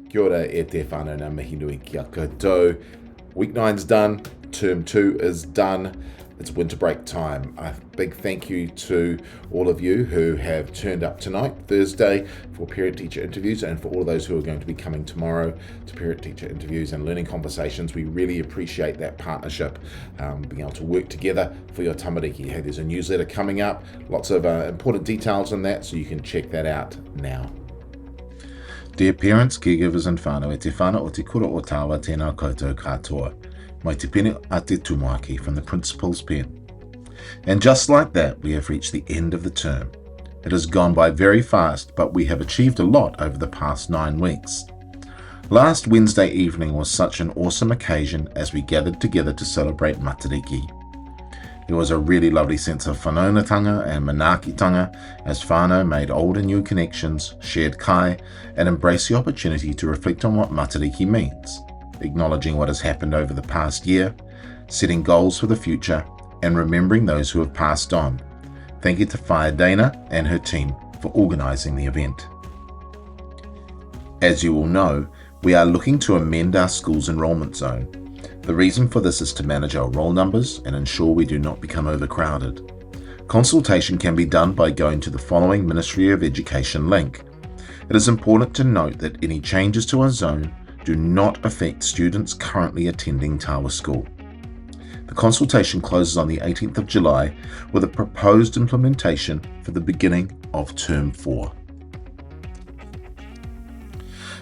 Kia ora e te whānau ngā mihi nui ki a koutou. Week 9's done, term 2 is done. It's winter break time. A big thank you to all of you who have turned up tonight, Thursday, for parent-teacher interviews, and for all of those who are going to be coming tomorrow to parent-teacher interviews and learning conversations. We really appreciate that partnership, being able to work together for your tamariki. Hey, there's a newsletter coming up, lots of important details in that, so you can check that out now. Dear parents, caregivers and whānau, e te whānau o te kura o tāua tēnā koutou katoa. Mai te pene a te tumuaki from the principal's pen. And just like that, we have reached the end of the term. It has gone by very fast, but we have achieved a lot over the past 9 weeks. Last Wednesday evening was such an awesome occasion as we gathered together to celebrate Matariki. There was a really lovely sense of whanaungatanga and manaakitanga as whānau made old and new connections, shared kai, and embraced the opportunity to reflect on what Matariki means, acknowledging what has happened over the past year, setting goals for the future, and remembering those who have passed on. Thank you to Whae Dana and her team for organising the event. As you all know, we are looking to amend our school's enrolment zone. The reason for this is to manage our roll numbers and ensure we do not become overcrowded. Consultation can be done by going to the following Ministry of Education link. It is important to note that any changes to our zone do not affect students currently attending Tawa School. The consultation closes on the 18th of July with a proposed implementation for the beginning of Term 4.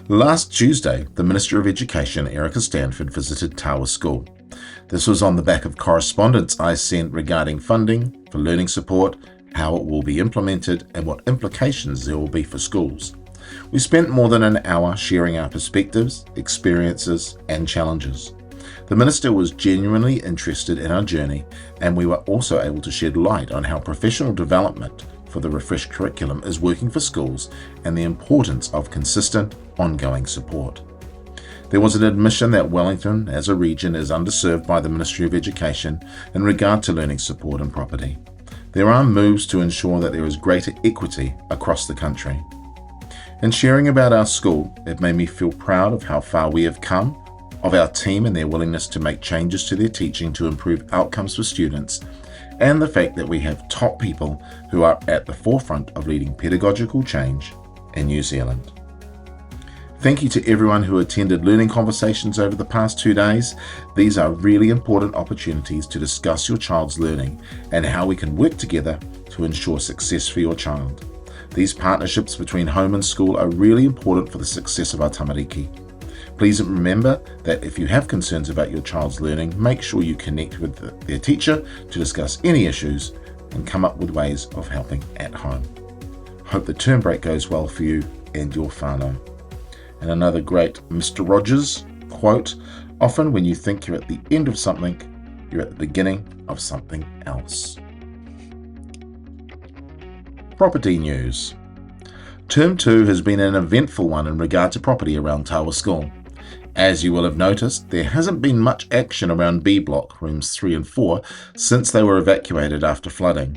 Last Tuesday, the Minister of Education, Erica Stanford, visited Tawa School. This was on the back of correspondence I sent regarding funding for learning support, how it will be implemented, and what implications there will be for schools. We spent more than an hour sharing our perspectives, experiences, and challenges. The Minister was genuinely interested in our journey, and we were also able to shed light on how professional development for the refreshed curriculum is working for schools and the importance of consistent, ongoing support. There was an admission that Wellington as a region is underserved by the Ministry of Education in regard to learning support and property. There are moves to ensure that there is greater equity across the country. In sharing about our school, it made me feel proud of how far we have come, of our team and their willingness to make changes to their teaching to improve outcomes for students, and the fact that we have top people who are at the forefront of leading pedagogical change in New Zealand. Thank you to everyone who attended learning conversations over the past 2 days. These are really important opportunities to discuss your child's learning and how we can work together to ensure success for your child. These partnerships between home and school are really important for the success of our tamariki. Please remember that if you have concerns about your child's learning, make sure you connect with their teacher to discuss any issues and come up with ways of helping at home. Hope the term break goes well for you and your whānau. And another great Mr. Rogers quote, often when you think you're at the end of something, you're at the beginning of something else. Property news. Term 2 has been an eventful one in regard to property around Tawa School. As you will have noticed, there hasn't been much action around B Block, rooms 3 and 4, since they were evacuated after flooding.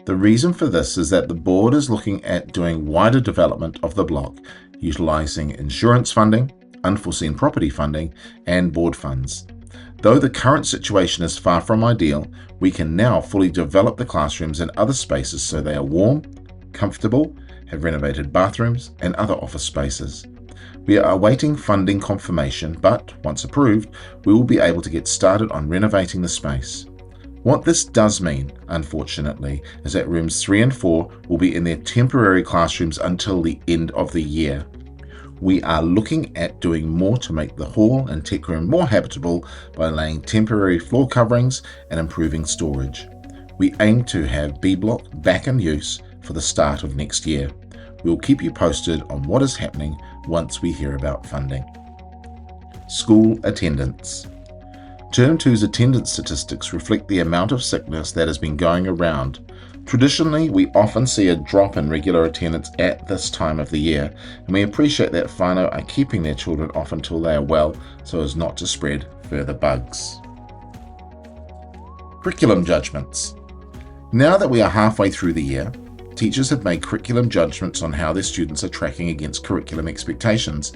The reason for this is that the board is looking at doing wider development of the block, utilising insurance funding, unforeseen property funding, and board funds. Though the current situation is far from ideal, we can now fully develop the classrooms and other spaces so they are warm, comfortable, have renovated bathrooms and other office spaces. We are awaiting funding confirmation, but once approved, we will be able to get started on renovating the space. What this does mean, unfortunately, is that rooms 3 and 4 will be in their temporary classrooms until the end of the year. We are looking at doing more to make the hall and tech room more habitable by laying temporary floor coverings and improving storage. We aim to have B Block back in use for the start of next year. We will keep you posted on what is happening once we hear about funding. School attendance. Term 2's attendance statistics reflect the amount of sickness that has been going around. Traditionally, we often see a drop in regular attendance at this time of the year, and we appreciate that whānau are keeping their children off until they are well so as not to spread further bugs. Curriculum judgments. Now that we are halfway through the year, teachers have made curriculum judgments on how their students are tracking against curriculum expectations.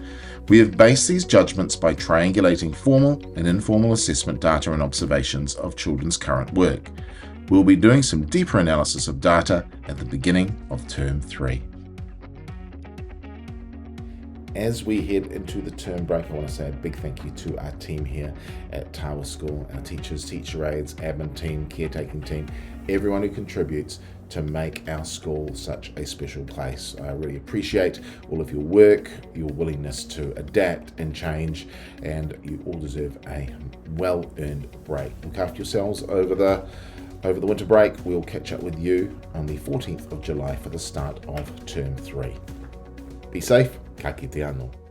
We have based these judgments by triangulating formal and informal assessment data and observations of children's current work. We'll be doing some deeper analysis of data at the beginning of Term 3. As we head into the term break, I want to say a big thank you to our team here at Tawa School, our teachers, teacher aides, admin team, caretaking team, everyone who contributes to make our school such a special place. I really appreciate all of your work, your willingness to adapt and change, and you all deserve a well-earned break. Look after yourselves over the winter break. We'll catch up with you on the 14th of July for the start of Term 3. Be safe. Ka kite anō.